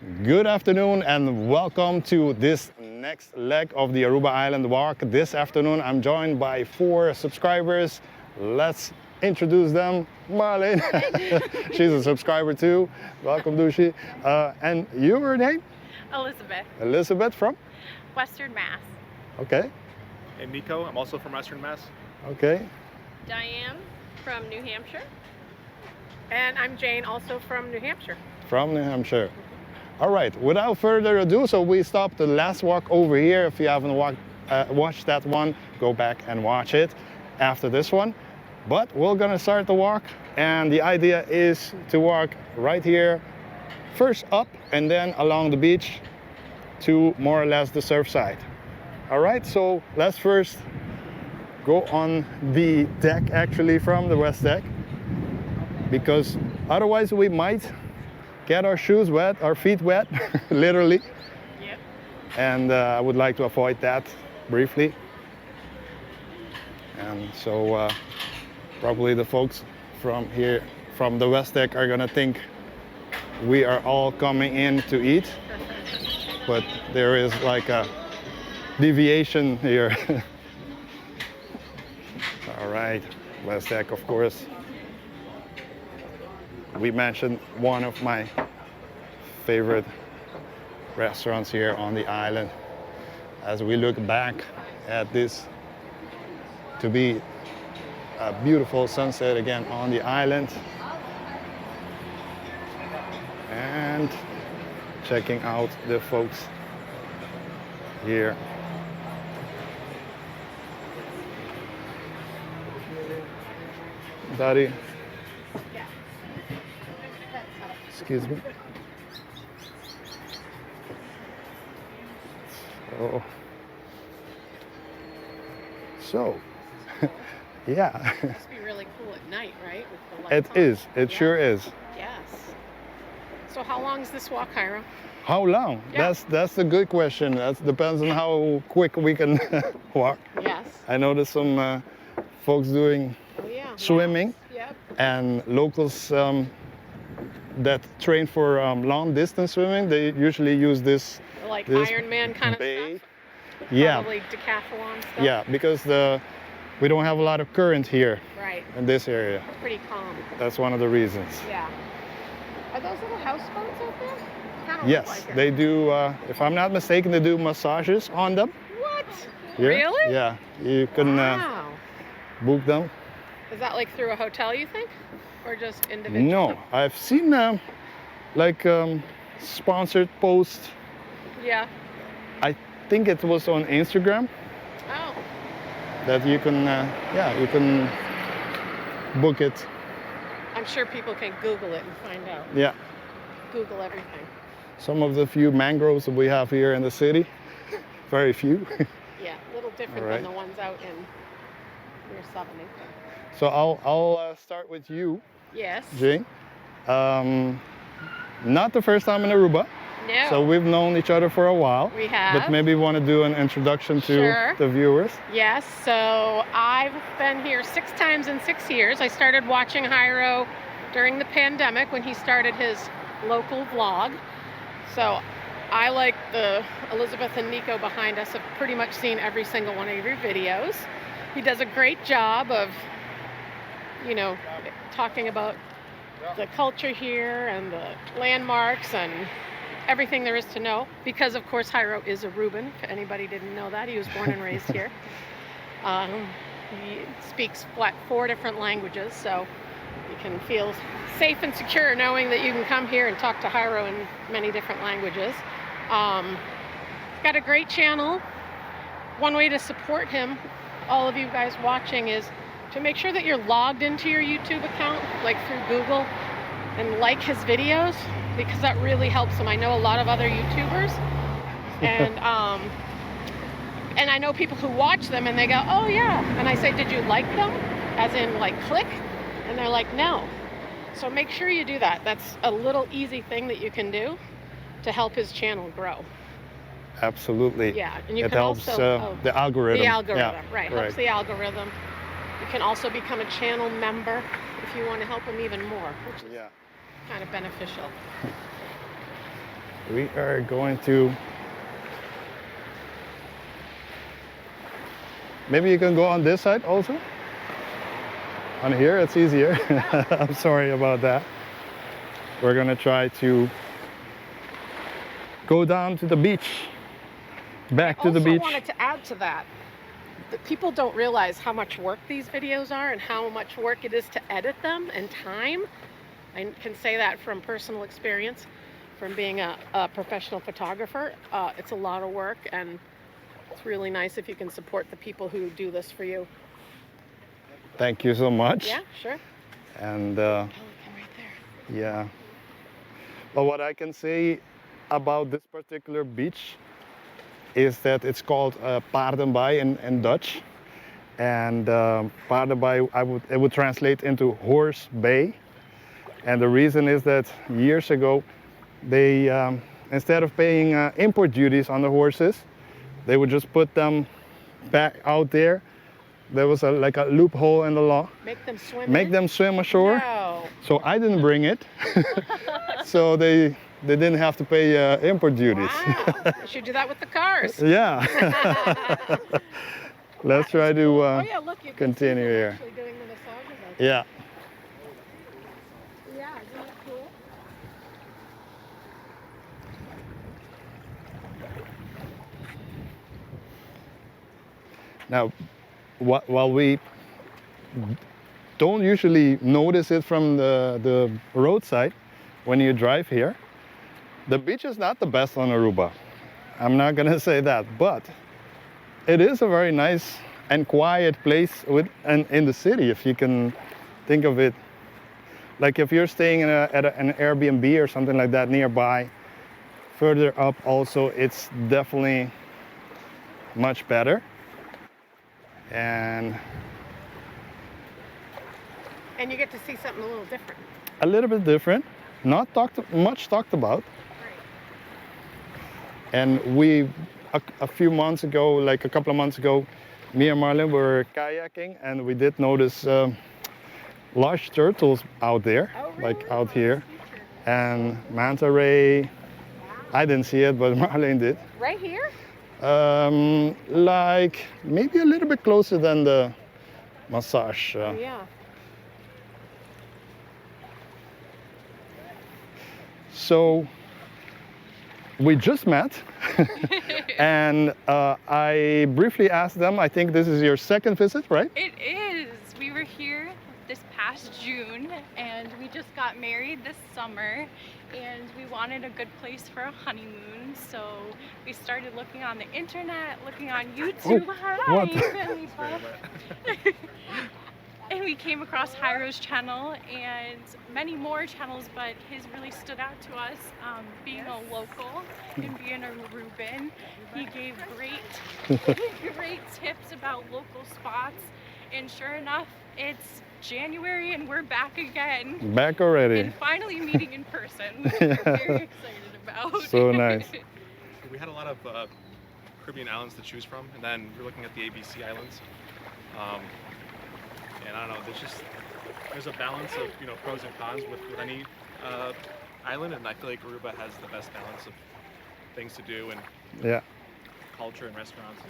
Good afternoon and welcome to this next leg of the Aruba Island Walk. This afternoon I'm joined by 4 subscribers. Let's introduce them. Marlene, she's a subscriber too. Welcome, Dushi. And your name? Elizabeth. Elizabeth from? Western Mass. Okay. And Nico, I'm also from Western Mass. Okay. Diane from New Hampshire. And I'm Jane, also from New Hampshire. From New Hampshire. All right, without further ado, so we stopped the last walk over here. If you haven't watched that one, go back and watch it after this one. But we're gonna start the walk, and the idea is to walk right here, first up and then along the beach to more or less the Surfside. All right, so let's first go on the deck, actually from the west deck, because otherwise we might get our shoes wet, our feet wet, literally. Yep. And I would like to avoid that briefly. And so probably the folks from here, from the west deck, are gonna think we are all coming in to eat, but there is like a deviation here. All right, west deck, of course. We mentioned one of my favorite restaurants here on the island. As we look back at this to be a beautiful sunset again on the island, and checking out the folks here. Daddy. Excuse me. So, yeah. It must be really cool at night, right? With the lights It on. is. It sure is. Yes. So how long is this walk, Hiram? How long? Yeah. That's a good question. That depends on how quick we can walk. Yes. I know there's some folks doing Oh yeah. swimming, Yep. and locals that train for long distance swimming. They usually use this. Like This Ironman kind of bay. stuff. Yeah. Probably decathlon stuff. Yeah, because we don't have a lot of current here Right. in this area. Pretty calm. That's one of the reasons. Yeah. Are those little houseboats out there? Kind of Yes, look like they it. do. If I'm not mistaken, they do massages on them. What? Here. Really? Yeah, you can Wow. book them. Is that like through a hotel, you think? Or just individual? No, I've seen like sponsored posts. Yeah. I think it was on Instagram Oh. that you can, you can book it. I'm sure people can Google it and find out. Yeah, Google everything. some of the few mangroves that we have here in the city, very few. Yeah, a little different Alright. than the ones out in near 70. So I'll start with you, Yes. Jane. Not the first time in Aruba, No. so we've known each other for a while. We have. But maybe you want to do an introduction to Sure. the viewers. Yes, so I've been here 6 times in 6 years. I started watching Hyro during the pandemic when he started his local vlog. So I, like the Elizabeth and Nico behind us, have pretty much seen every single one of your videos. He does a great job of, you know, talking about the culture here and the landmarks and everything there is to know, because of course Hyro is Aruban. If anybody didn't know that, he was born and raised here. He speaks 4 different languages, so you can feel safe and secure knowing that you can come here and talk to Hyro in many different languages. He's got a great channel. One way to support him, all of you guys watching, is to make sure that you're logged into your YouTube account, like through Google, and like his videos, because that really helps him. I know a lot of other YouTubers, and I know people who watch them and they go, oh yeah, and I say, did you like them? As in like click? And they're like, no. So make sure you do that. That's a little easy thing that you can do to help his channel grow. Absolutely. Yeah, and you it can helps also the algorithm. the algorithm, Yeah, right? Helps the algorithm. You can also become a channel member if you want to help him even more, which is Yeah. kind of beneficial. We are going to. Maybe you can go on this side also. On here, it's easier. I'm sorry about that. We're gonna try to go down to the beach. Back to the I beach. also wanted to add to that. That people don't realize how much work these videos are and how much work it is to edit them and time. I can say that from personal experience, from being a professional photographer. It's a lot of work, and it's really nice if you can support the people who do this for you. Thank you so much. Yeah, sure. And Pelican right there. yeah. But what I can say about this particular beach is that it's called Paardenbaai in Dutch. And Paardenbaai, it would translate into Horse Bay. And the reason is that years ago, they, instead of paying import duties on the horses, they would just put them back out there. There was like a loophole in the law. Make them swim. Make them swim ashore. No. So I didn't bring it. So they didn't have to pay import duties. Wow. You should do that with the cars. Yeah. Let's try to Oh yeah, look, you can continue see them here. actually doing the massages. Yeah. Yeah, isn't that cool? Now, while we don't usually notice it from the roadside when you drive here, the beach is not the best on Aruba. I'm not gonna say that, but it is a very nice and quiet place in the city, if you can think of it. Like if you're staying at an Airbnb or something like that nearby, further up also, it's definitely much better. And you get to see something a little different. a little bit different, not much talked about. And we, a few months ago, like a couple of months ago, me and Marlon were kayaking, and we did notice large turtles out there, like out here, and manta ray. I didn't see it, but Marlene did. Right here? Like maybe a little bit closer than the massage. Yeah. So we just met, and I briefly asked them, I think this is your second visit, right? It is. We were here this past June, and we just got married this summer, and we wanted a good place for a honeymoon, so we started looking on the internet, looking on YouTube. Oh, Hi, what? Felipe. And we came across Jairo's channel and many more channels, but his really stood out to us. Being a local and being a Aruban, he gave great tips about local spots. And sure enough, it's January and we're back again. Back already. And finally meeting in person, which we're very excited about. So nice. We had a lot of Caribbean islands to choose from, and then we're looking at the ABC islands. And I don't know, there's a balance of pros and cons with any island, and I feel like Aruba has the best balance of things to do and Yeah. culture and restaurants.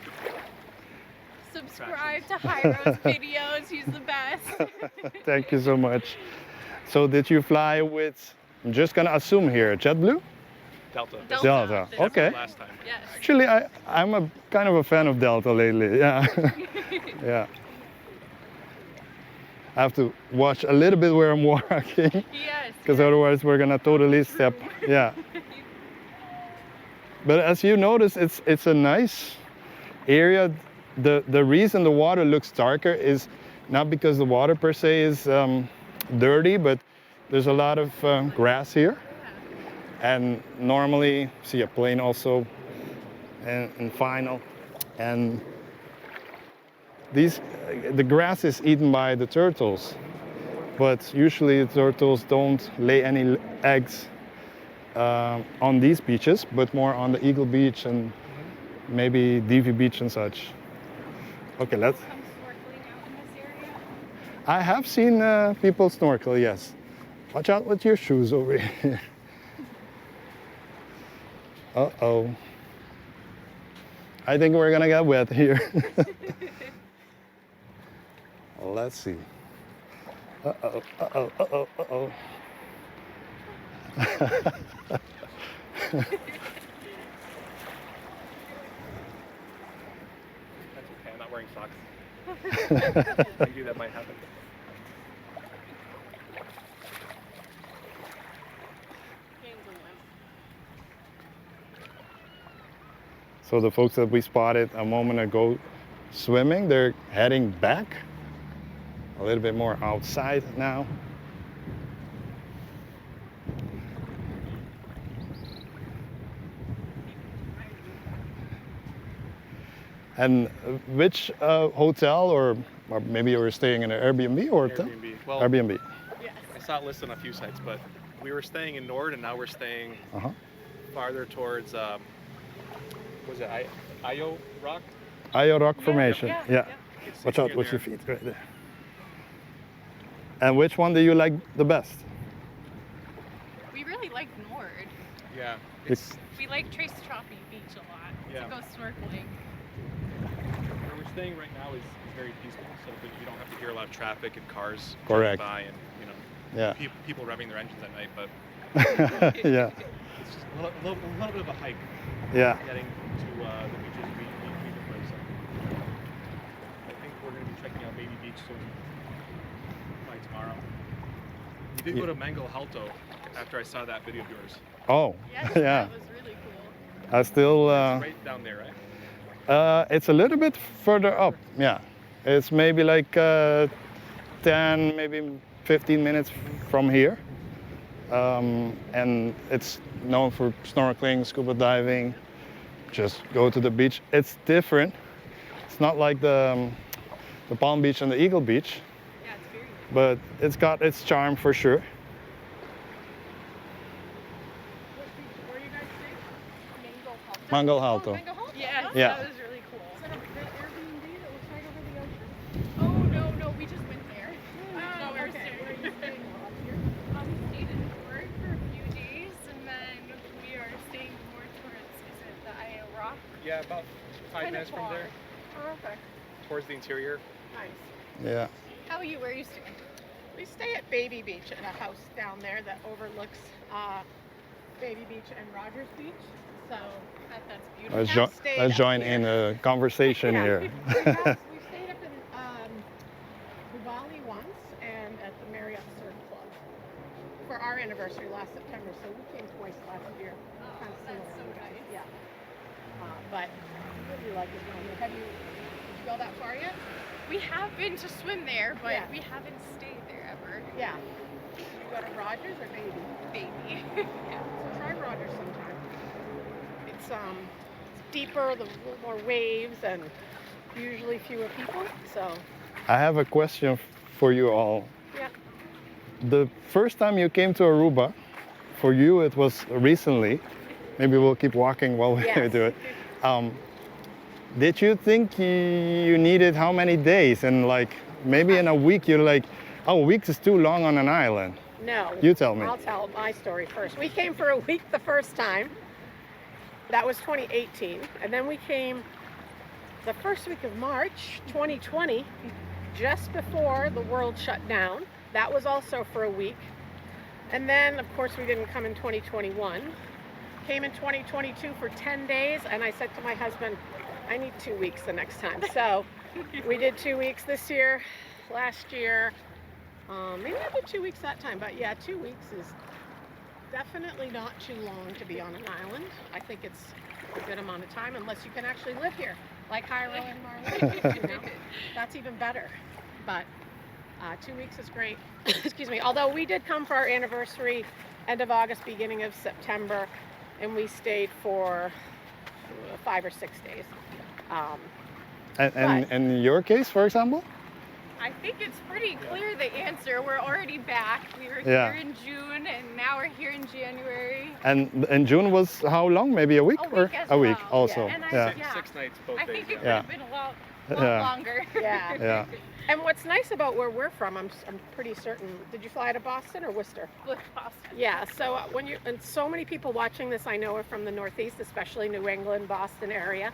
Subscribe to Jairo's videos, he's the best. Thank you so much. So did you fly with, I'm just gonna assume here, JetBlue? Delta. Delta. This Okay. is Last time. Yes. Actually, I'm a kind of a fan of Delta lately. Yeah. Yeah. I have to watch a little bit where I'm walking, Yes. because otherwise we're gonna totally step. Yeah. But as you notice, it's a nice area. The reason the water looks darker is not because the water per se is dirty, but there's a lot of grass here. And normally see a plane also in final. And the grass is eaten by the turtles, but usually the turtles don't lay any eggs on these beaches, but more on the Eagle Beach and maybe Divy Beach and such. Okay, let's. Come snorkeling out in this area. I have seen people snorkel, yes. Watch out with your shoes over here. Uh-oh. I think we're gonna get wet here. Let's see. Uh-oh, uh-oh, uh-oh, uh-oh. That's okay. I'm not wearing socks. Maybe that might happen. So the folks that we spotted a moment ago swimming, they're heading back. A little bit more outside now. And which hotel, or maybe you were staying in an Airbnb or hotel? Airbnb. Well, Airbnb. Yes. I saw it listed on a few sites, but we were staying in Nord, and now we're staying Uh-huh. farther towards, was it Ayo Rock? Ayo Rock Formation. Yeah. It's Watch out near with your there. feet right there. And which one do you like the best? We really like Nord. Yeah. It's, We like Trace Trophy Beach a lot Yeah. to go snorkeling. Where we're staying right now is very peaceful, so that you don't have to hear a lot of traffic and cars Correct. driving by and, you know, yeah. people revving their engines at night, but Yeah. it's just a little bit of a hike Yeah. getting to the beaches we prefer. So I think we're going to be checking out Baby Beach soon by tomorrow. We did go to Mangal Halto after I saw that video of yours. Oh, Yes, yeah. that was really cool. I still. It's right down there, right? It's a little bit further up. Yeah. It's maybe like 10, maybe 15 minutes from here. And it's known for snorkeling, scuba diving. Just go to the beach. It's different. It's not like the Palm Beach and the Eagle Beach, Yeah, it's very nice. but it's got its charm for sure. Where you guys staying? Mangal Halto. Yes, Yeah. that was really cool. Is that a good Airbnb that looks right over the ocean? Oh, no, we just went there. No, we were okay. staying. Where are you staying while up here? We stayed in Nord for a few days, and then we are staying more towards, is it the Ayo Rock? Yeah, about 5 Kinda minutes from far. there, Oh, okay. towards the interior. Nice. Yeah. How are you? Where are you staying? We stay at Baby Beach at a house down there that overlooks Baby Beach and Rogers Beach. So That's beautiful. Let's, have stayed let's up join here. in a conversation Yeah. here. we stayed up in Bali once and at the Marriott Surf Club for our anniversary last September. So we came twice last year. Kind of that's similar so to you guys. nice. Yeah. But what do you like it down there? Did you go that far yet? We have been to swim there, but Yeah. we haven't stayed there ever. Yeah. Did you go to Rogers or Baby? Baby. So try Rogers sometime. It's deeper, the little more waves, and usually fewer people. So I have a question for you all. yeah. The first time you came to Aruba, for you it was recently. Maybe we'll keep walking while we Yes. do it. Did you think you needed how many days? And like maybe in a week you're like, oh, a week is too long on an island. No. You tell me. I'll tell my story first. We came for a week the first time. That was 2018. And then we came the first week of March 2020, just before the world shut down. That was also for a week. And then, of course, we didn't come in 2021. Came in 2022 for 10 days. And I said to my husband, I need 2 weeks the next time. So we did 2 weeks this year, last year. Maybe I did 2 weeks that time, but yeah, 2 weeks is definitely not too long to be on an island. I think it's a good amount of time, unless you can actually live here, like Hyro and Marlene. You know? That's even better. But 2 weeks is great. Excuse me. Although we did come for our anniversary, end of August, beginning of September, and we stayed for 5 or 6 days. And in your case, for example? I think it's pretty clear the answer. We're already back. We were Yeah. here in June, and now we're here in January. And in June was how long? Maybe a week A or week as a week well. also. And Yeah. Yeah. 6 nights both I days. think it would Yeah. have been a lot A lot longer. Yeah. Yeah. And what's nice about where we're from, I'm pretty certain. Did you fly to Boston or Worcester? With Boston. Yeah. So when you and so many people watching this, I know, are from the Northeast, especially New England, Boston area.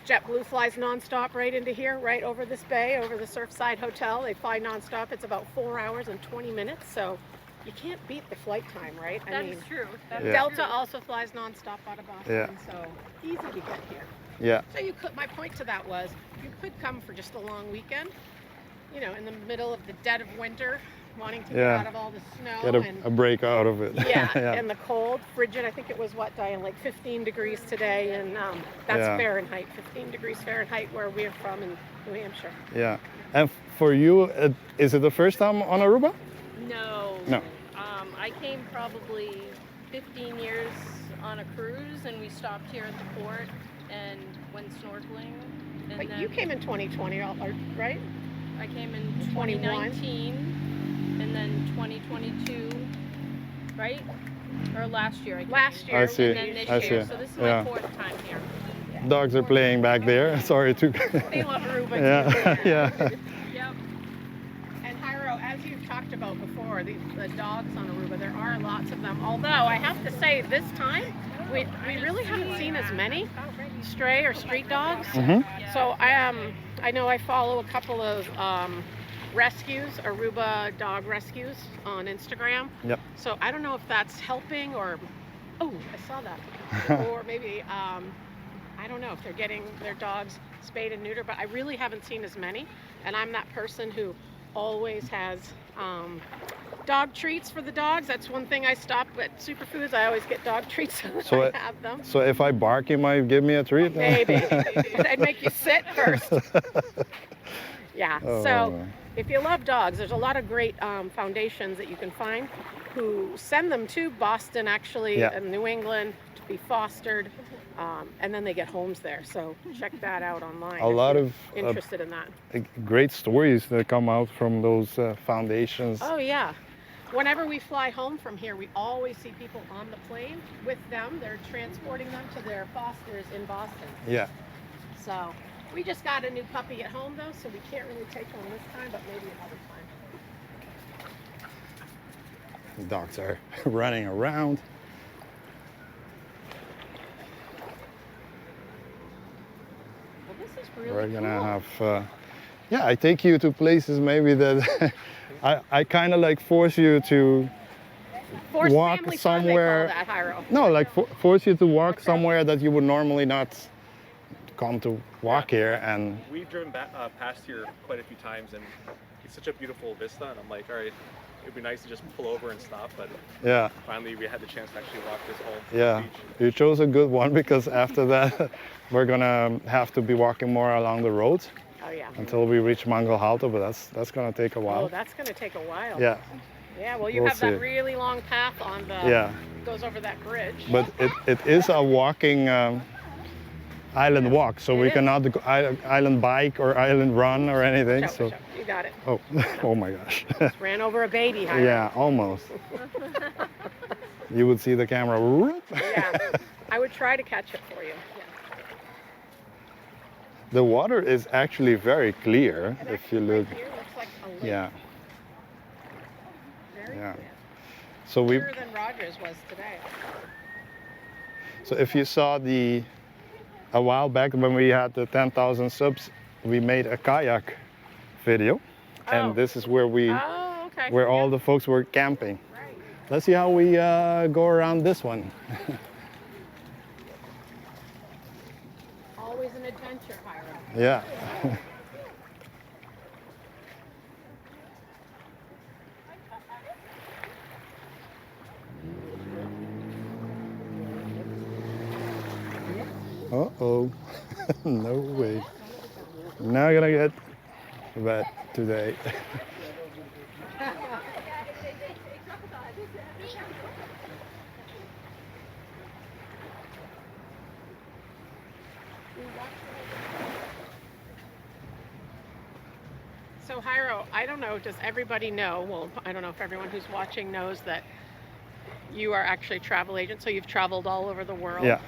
JetBlue flies nonstop right into here, right over this bay, over the Surfside Hotel. They fly nonstop. It's about 4 hours and 20 minutes. So you can't beat the flight time, right? That is true. That Yeah. is Delta true. also flies nonstop out of Boston, Yeah. so easy to get here. Yeah. So you could. My point to that was, you could come for just a long weekend. You know, in the middle of the dead of winter, wanting to get Yeah. out of all the snow Get and a break out of it. yeah, Yeah. and the cold, frigid. I think it was what, Diane, like 15 degrees today, and that's Yeah. Fahrenheit. 15 degrees Fahrenheit where we're from in New Hampshire. Yeah. And for you, is it the first time on Aruba? No. No. I came probably 15 years on a cruise, and we stopped here at the port and went snorkeling. And But then you came in 2020, right? I came in 21. 2019, and then 2022, right? Or last year I came. Last year. I see. And then this I year. see. So this is Yeah. my 4th time here. Dogs are playing back there. Sorry to. They love Aruba Yeah. too. Yeah. Yep. And Jairo, as you've talked about before, the dogs on Aruba, there are lots of them. Although I have to say, this time we really haven't seen as many stray or street dogs. Mhm. So I know I follow a couple of rescues, Aruba dog rescues on Instagram. Yep. So I don't know if that's helping or, oh, I saw that. Or maybe, I don't know if they're getting their dogs spayed and neutered, but I really haven't seen as many. And I'm that person who always has dog treats for the dogs. That's one thing I stop at Superfoods. I always get dog treats so I have them. So if I bark, you might give me a treat? Maybe. But I'd make you sit first. Yeah. Oh. So if you love dogs, there's a lot of great foundations that you can find who send them to Boston, actually, Yeah. and New England to be fostered, and then they get homes there. So check that out online. A if lot you're of interested in that. great stories that come out from those foundations. Oh yeah. Whenever we fly home from here, we always see people on the plane with them. They're transporting them to their fosters in Boston. Yeah. So we just got a new puppy at home though, so we can't really take one this time, but maybe another time. The dogs are running around. Well, this is really We're gonna cool. have, yeah, I take you to places maybe that I kind of like force you to Forced walk family somewhere- fun, they call that, Jairo. no, like force you to walk somewhere that you would normally not come to walk here, and We've driven back, past here quite a few times, and it's such a beautiful vista. And I'm like, all right, it'd be nice to just pull over and stop. But yeah, finally, we had the chance to actually walk this whole yeah. beach. You chose a good one because after that we're gonna have to be walking more along the road Oh yeah. until we reach Mangalhalto, but that's gonna take a Oh, while. that's going to take a while. Yeah, Yeah. Well, you We'll have that see. really long path on the. yeah. Goes over that bridge. But it is a walking island walk, so It we is. cannot go island bike or island run or anything. Show, So, show. You got it. oh, oh my gosh. Just ran over a baby. Jairo. Yeah, almost. You would see the camera. whoop. Yeah. I would try to catch it for you. Yeah. The water is actually very clear And if actually you look. right here looks like a lake. Yeah. Very Yeah. clear. So we. Clearer than Rogers was today. So if you saw a while back when we had the 10,000 subs, we made a kayak video, Oh. and this is where Oh, okay. where all Yeah. the folks were camping. Right. Let's see how we go around this one. Always an adventure, Jairo. Yeah. Uh-oh. No way. Not gonna get wet today. So Jairo, I don't know, does everybody know, well, I don't know if everyone who's watching knows that you are actually a travel agent, so you've traveled all over the world. Yeah.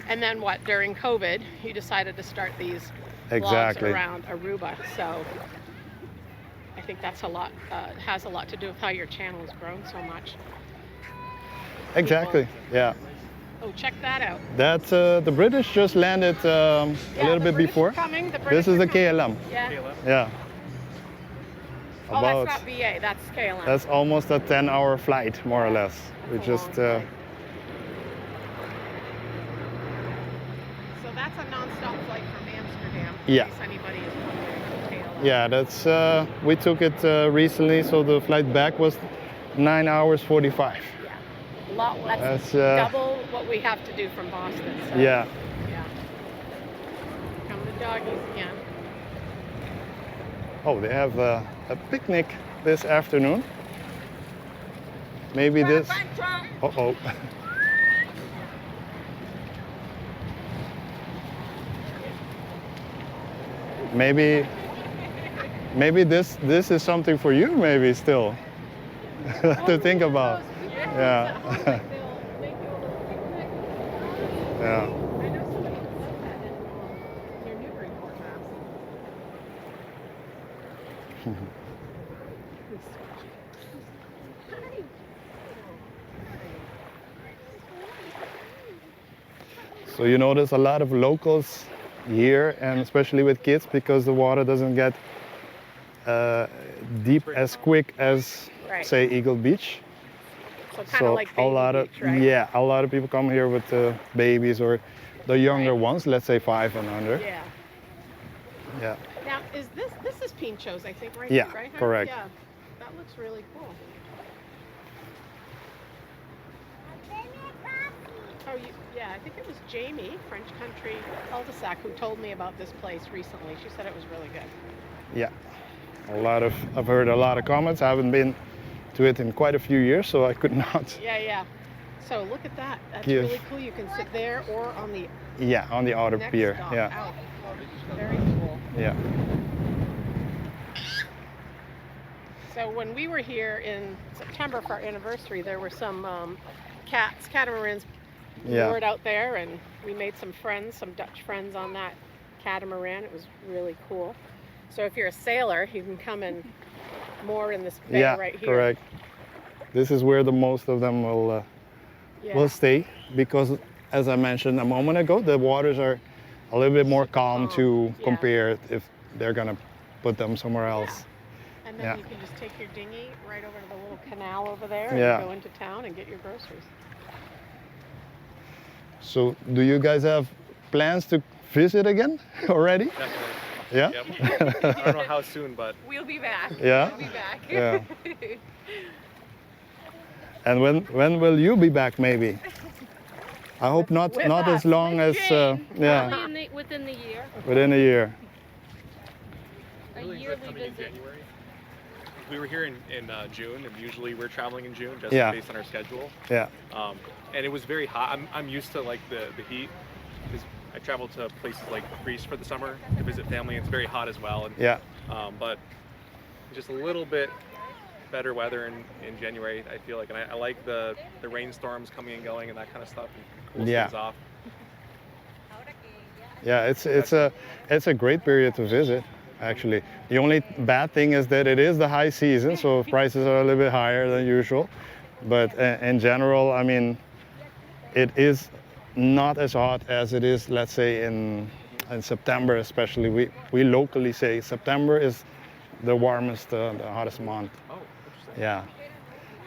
And then what, during COVID, you decided to start these Exactly. vlogs around Aruba. So I think that's a lot, has a lot to do with how your channel has grown so much. Exactly. Yeah. Oh, check that out. That's the British just landed a little the bit British before. are coming. The This British is are the coming. KLM. Yeah. KLM? Yeah. Oh, that's not BA. That's KLM. That's almost a 10-hour flight, more or less. We That's a just long flight. So that's a non-stop flight from Amsterdam. Yeah. In case anybody is wondering. KLM. yeah, that's we took it recently, so the flight back was 9 hours 45. Yeah. A lot less. That's Double what we have to do from Boston. So, yeah. Yeah. Come the doggies again. Oh, they have a picnic this afternoon. Maybe this. Uh-oh. maybe this is something for you. Maybe still to think about. Yeah. Yeah. I know somebody that said that in near Newburyport, Mass. So you notice a lot of locals here, and especially with kids, because the water doesn't get deep as quick as, Right. say, Eagle Beach. So kind of like a Baby lot of Beach, right? yeah, a lot of people come here with babies or the younger Right. ones, let's say 5 and under. Yeah. Yeah. Now, is this is Pinchos, I think, right? Yeah, Right, Hannah? correct. Yeah. That looks really cool. Oh, yeah, I think it was Jamie, French Country Cul-de-sac, who told me about this place recently. She said it was really good. Yeah. I've heard a lot of comments. I haven't been to it in quite a few years, so I could not. Yeah, yeah. So look at that. That's Give. really cool. You can sit there or on the Yeah, on the outer next pier. dock Yeah. out. Very cool. Yeah. So when we were here in September for our anniversary, there were some catamarans Yeah. moored out there, and we made some friends, some Dutch friends on that catamaran. It was really cool. So if you're a sailor, you can come and moor in this bay Yeah, right here. correct. This is where the most of them will Yeah. stay, because as I mentioned a moment ago, the waters are a little bit more calm to Yeah. compare if they're gonna put them somewhere else. And then Yeah. you can just take your dinghy right over to the little canal over there Yeah. and go into town and get your groceries. So do you guys have plans to visit again already? Definitely. Yeah? Yep. I don't know how soon, but We'll be back. Yeah? We'll be back. Yeah. And when will you be back maybe? I hope not With not us, as long as yeah, Probably within the year. within a year. A really enjoyed yearly coming in visit. January. We were here in June, and usually we're traveling in June just Yeah. based on our schedule. Yeah. And it was very hot. I'm used to like the heat because I travel to places like Greece for the summer to visit family. And it's very hot as well. And, Yeah. but just a little bit better weather in January, I feel like, and I like the rainstorms coming and going and that kind of stuff. And cool Yeah. things off. Yeah, it's a great period to visit, actually. The only bad thing is that it is the high season, so prices are a little bit higher than usual. But in general, I mean, it is not as hot as it is, let's say, in September especially. We locally say September is the warmest, the hottest month. Oh, interesting. Yeah.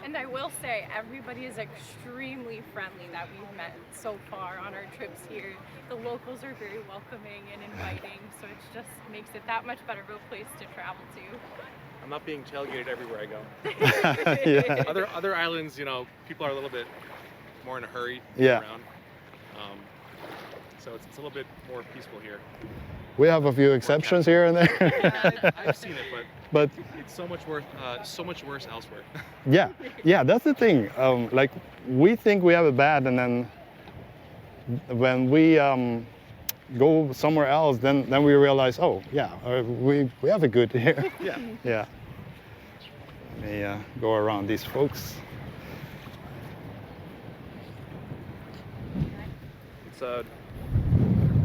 And I will say, everybody is extremely friendly that we've met so far on our trips here. The locals are very welcoming and inviting, so it just makes it that much better of a place to travel to. I'm not being tailgated everywhere I go. Yeah. Other islands, you know, people are a little bit more in a hurry to Yeah. get around. So it's a little bit more peaceful here. We have a few exceptions here and there. Yeah, I've seen it, but But it's so much worse elsewhere. yeah, that's the thing. Like we think we have it bad, and then when we go somewhere else, then we realize, oh yeah, we have it good here. Yeah. Yeah. Let me go around these folks. It's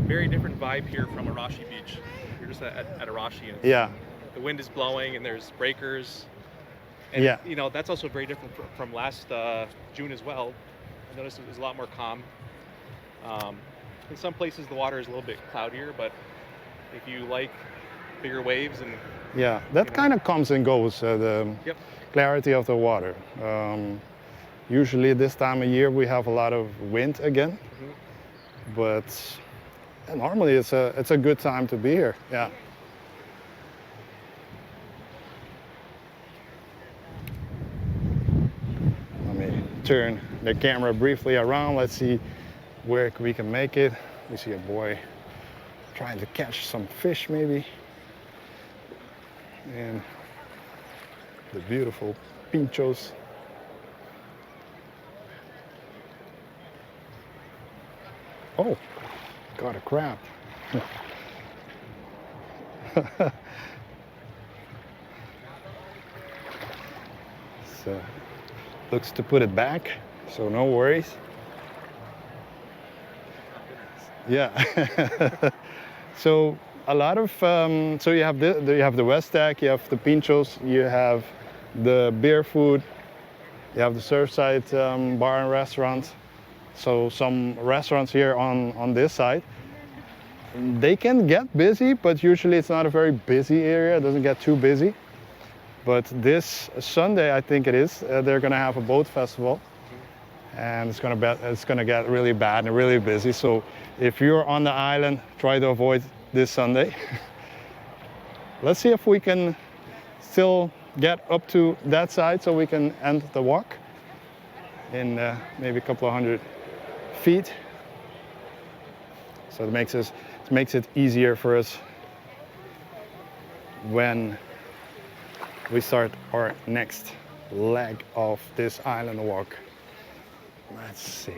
very different vibe here from Arashi Beach. You're just at Arashi, and Yeah. the wind is blowing, and there's breakers. And, Yeah. you know, that's also very different from last June as well. I noticed it was a lot more calm. In some places, the water is a little bit cloudier, but if you like bigger waves and Yeah, that kind of comes and goes, the Yep. clarity of the water. Usually this time of year we have a lot of wind again, but normally it's a good time to be here. Yeah. Let me turn the camera briefly around. Let's see where we can make it. We see a boy trying to catch some fish maybe. And the beautiful pinchos. Oh, got a crab. So, looks to put it back, so no worries. Yeah. So a lot of so you have the West Deck, you have the pinchos, you have the beer food, you have the Surfside bar and restaurants. So some restaurants here on this side. They can get busy, but usually it's not a very busy area. It doesn't get too busy. But this Sunday, I think it is, they're gonna have a boat festival, and it's gonna get really bad and really busy. So if you're on the island, try to avoid this Sunday. Let's see if we can still get up to that side so we can end the walk in maybe a couple of 100 feet. So it makes it easier for us when we start our next leg of this island walk. Let's see.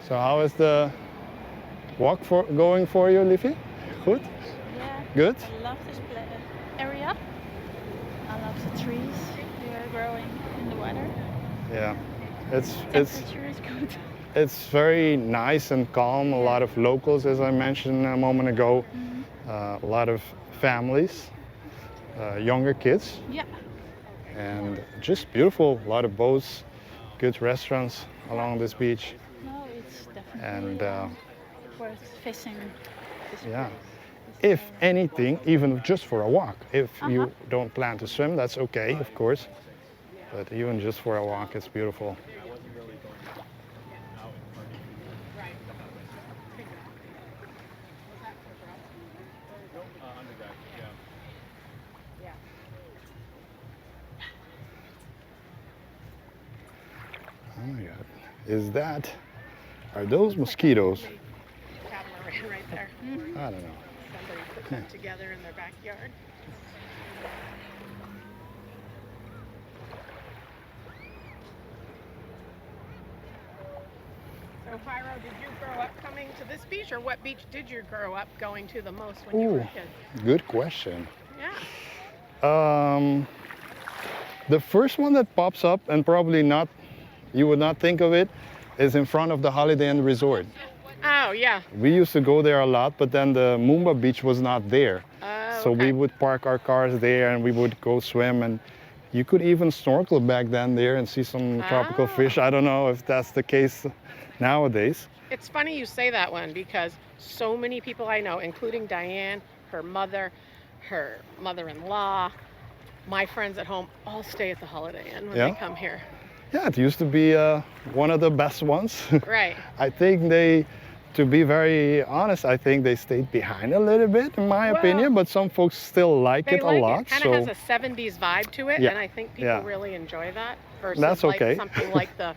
So how is the walk going for you, Liffy? Good? Yeah. Good? I love this area. I love the trees. They are growing in the weather. Yeah. It's Temperature is good. It's very nice and calm. A lot of locals, as I mentioned a moment ago. A lot of families, younger kids, Yeah. and just beautiful. A lot of boats, good restaurants along this beach. No, it's definitely And worth fishing. yeah, if anything, even just for a walk. If you don't plan to swim, that's okay, of course. But even just for a walk, it's beautiful. Oh my God, are those mosquitoes? Catamaran right there. I don't know. Somebody put them together in their backyard. So, Pyro, did you grow up coming to this beach, or what beach did you grow up going to the most when you were a Ooh. kid? Good question. Yeah. The first one that pops up, and probably not, you would not think of it, is in front of the Holiday Inn Resort. Oh, yeah. We used to go there a lot, but then the Moomba beach was not there. Oh, So we okay. would park our cars there and we would go swim, and you could even snorkel back then there and see some tropical fish. I don't know if that's the case nowadays. It's funny you say that one, because so many people I know, including Diane, her mother-in-law, my friends at home, all stay at the Holiday Inn when Yeah? they come here. Yeah, it used to be one of the best ones. Right. I think to be very honest, I think they stayed behind a little bit, in my opinion, but some folks still like They it like a lot. it. Kind of has a 70s vibe to it, Yeah, and I think people yeah. really enjoy that. Versus That's like okay. something like the,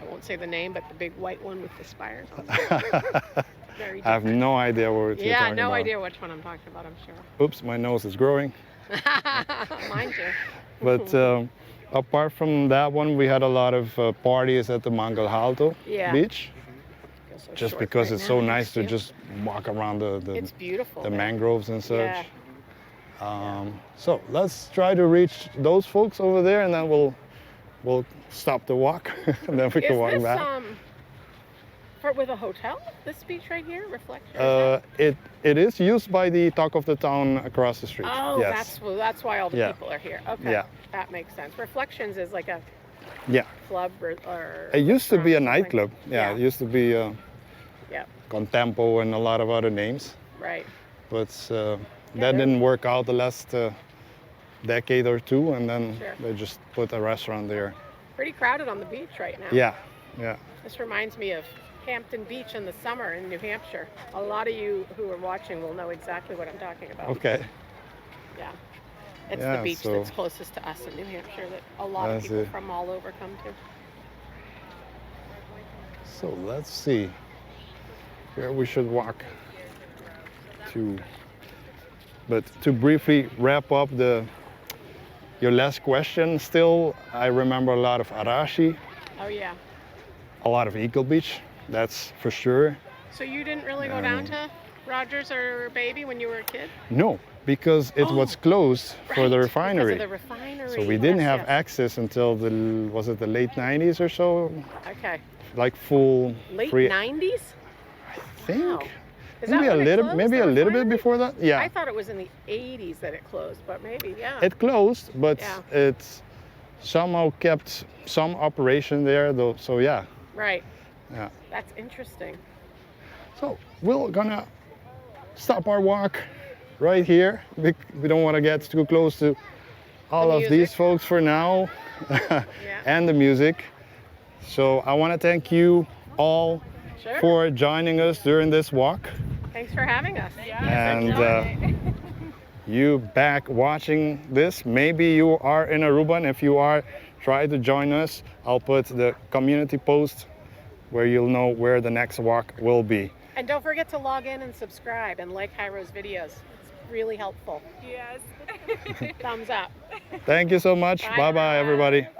I won't say the name, but the big white one with the spires on it. Very I have different. no idea what you're Yeah, talking no about. idea which one I'm talking about, I'm sure. Oops, my nose is growing. Mine too. But apart from that one, we had a lot of parties at the Mangalhalto Yeah. beach, Feel so just short because right it's now so next nice to you. just walk around It's beautiful. the there. mangroves and such. Yeah. So let's try to reach those folks over there, and then we'll we'll stop the walk and then we can walk Is this back. with a hotel? This beach right here, Reflection? It is used by the talk of the town across the street. Oh, yes. that's why all the Yeah. people are here. Okay, Yeah. that makes sense. Reflections is like a Yeah. club or It used to be a restaurant, something. nightclub. Yeah, Yeah. it used to be Yeah, Contempo and a lot of other names. right. But that they're- didn't work out the last decade or two, and then Sure. they just put a restaurant there. Pretty crowded on the beach right now. Yeah, yeah. This reminds me of Hampton Beach in the summer in New Hampshire. A lot of you who are watching will know exactly what I'm talking about. Okay. Yeah. It's Yeah, the beach so- that's closest to us in New Hampshire that a lot of That's people it. from all over come to. So let's see. Where we should walk to. But to briefly wrap up your last question, still I remember a lot of Arashi, Oh yeah. a lot of Eagle Beach. That's for sure. So you didn't really go down to Rogers or Baby when you were a kid? No, because it was closed for the Right, refinery. Because of the refinery. So we didn't Yes, have yes. access until was it the late 90s or so? Okay. Like full Late free. 90s? I think. Wow. Is that Maybe a when it little, closed, maybe the a little bit refinery? before that. Yeah, I thought it was in the 80s that it closed, but maybe, yeah. it closed, but Yeah. it somehow kept some operation there, though. So yeah, Right. yeah. That's interesting. So we're gonna stop our walk right here. We don't want to get too close to all The of music. these folks for now, and the music. So I want to thank you all Sure. for joining us during this walk. Thanks for having us. And you back watching this, maybe you are in Aruba, and if you are, try to join us. I'll put the community post where you'll know where the next walk will be. And don't forget to log in and subscribe and like Jairo's videos. It's really helpful. Yes. Thumbs up. Thank you so much. Bye, Bye bye, everyone. everybody.